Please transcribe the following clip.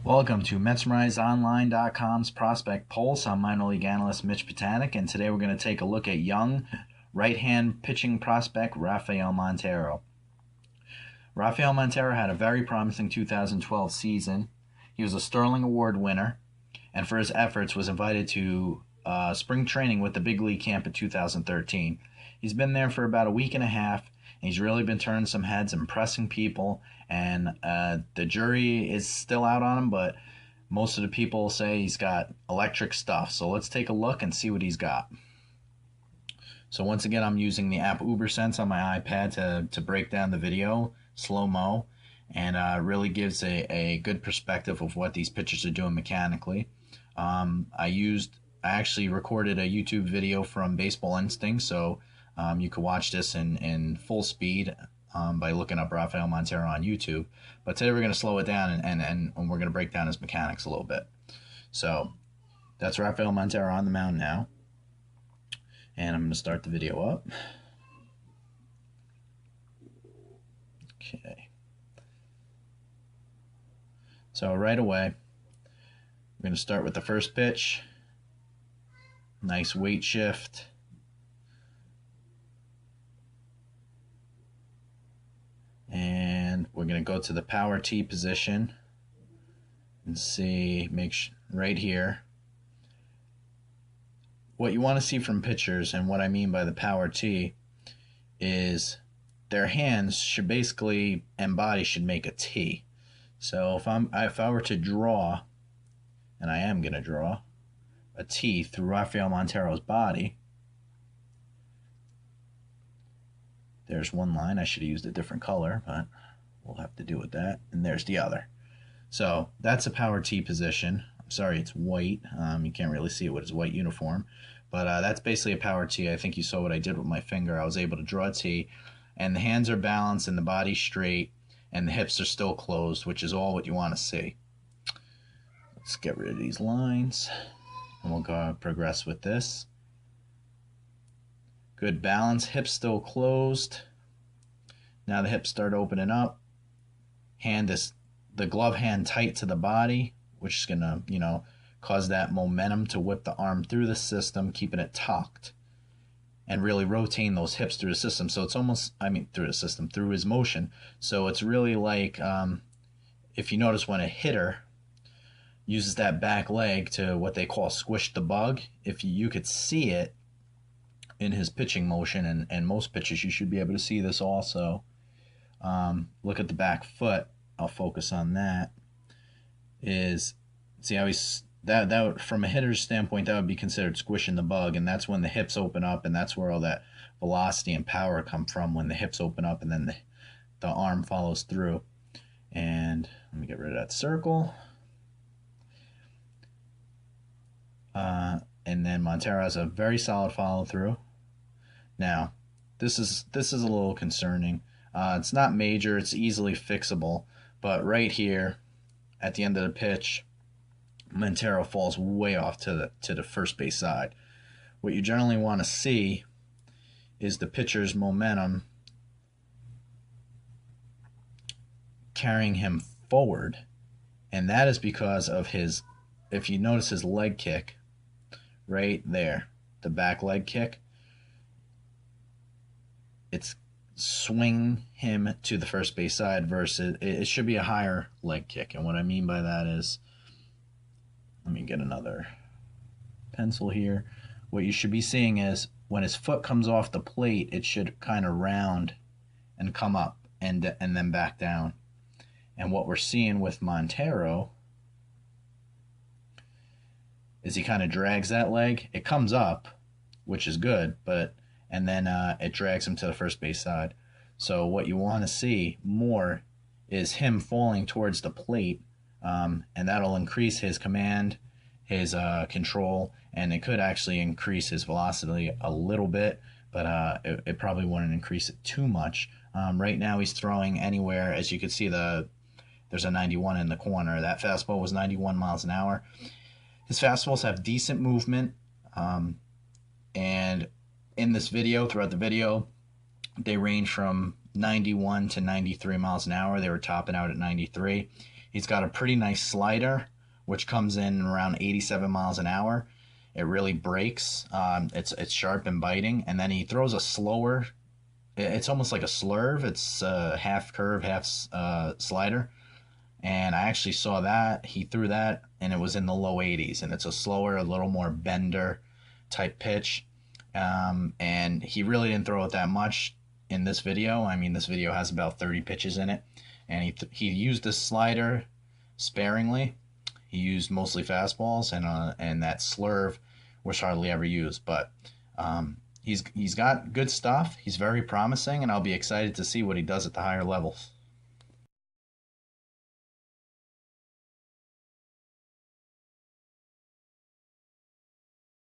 Welcome to MetsmerizedOnline.com's Prospect Pulse. I'm minor league analyst Mitch Petanick, and today we're going to take a look at young right-hand pitching prospect Rafael Montero. Rafael Montero had a very promising 2012 season. He was a Sterling Award winner, and for his efforts was invited to spring training with the big league camp in 2013. He's been there for about a week and a half. He's really been turning some heads, impressing people, and the jury is still out on him, but most of the people say he's got electric stuff. So let's take a look and see what he's got. So once again, I'm using the app UberSense on my iPad to break down the video, slow-mo, and really gives a good perspective of what these pitchers are doing mechanically. I actually recorded a YouTube video from Baseball Instinct, so you can watch this in full speed by looking up Rafael Montero on YouTube. But today we're going to slow it down and we're going to break down his mechanics a little bit. So that's Rafael Montero on the mound now. And I'm going to start the video up. Okay. So right away, we're going to start with the first pitch. Nice weight shift. And we're going to go to the power T position and see, right here. What you want to see from pitchers, and what I mean by the power T, is their hands should basically, and body should make a T. So if I were to draw, and I am going to draw, a T through Rafael Montero's body, there's one line. I should have used a different color, but we'll have to do with that. And there's the other. So that's a power T position. I'm sorry, it's white. You can't really see it with his white uniform. But that's basically a power T. I think you saw what I did with my finger. I was able to draw a T. And the hands are balanced and the body's straight. And the hips are still closed, which is all what you want to see. Let's get rid of these lines. And we'll go progress with this. Good balance, hips still closed. Now the hips start opening up. The glove hand tight to the body, which is gonna, cause that momentum to whip the arm through the system, keeping it tucked, and really rotating those hips through the system. So it's almost, through his motion. So it's really like, if you notice when a hitter uses that back leg to what they call squish the bug, if you could see it in his pitching motion, and most pitchers, you should be able to see this also. Look at the back foot. I'll focus on that. See how that from a hitter's standpoint, that would be considered squishing the bug, and that's when the hips open up, and that's where all that velocity and power come from, when the hips open up and then the arm follows through. And let me get rid of that circle. And then Montero has a very solid follow through. Now, this is a little concerning. It's not major, it's easily fixable, but right here at the end of the pitch, Montero falls way off to the first base side. What you generally want to see is the pitcher's momentum carrying him forward, and that is because of his, if you notice his leg kick right there, the back leg kick, it's swing him to the first base side versus it should be a higher leg kick. And what I mean by that is, let me get another pencil here. What you should be seeing is when his foot comes off the plate, it should kind of round and come up and then back down. And what we're seeing with Montero is he kind of drags that leg. It comes up, which is good, and then it drags him to the first base side. So what you want to see more is him falling towards the plate, and that'll increase his command, his control, and it could actually increase his velocity a little bit, but it probably wouldn't increase it too much. Right now he's throwing anywhere, as you can see, there's a 91 in the corner. That fastball was 91 miles an hour. His fastballs have decent movement, and in this video, throughout the video, they range from 91 to 93 miles an hour. They were topping out at 93. He's got a pretty nice slider, which comes in around 87 miles an hour. It really breaks. It's sharp and biting, and then he throws a slower. It's almost like a slurve. It's half curve, half slider. And I actually saw that he threw that, and it was in the low 80s, and it's a slower, a little more bender type pitch. And he really didn't throw it that much in this video. I mean, this video has about 30 pitches in it, and he used this slider sparingly. He used mostly fastballs, and that slurve was hardly ever used. But he's got good stuff. He's very promising, and I'll be excited to see what he does at the higher levels.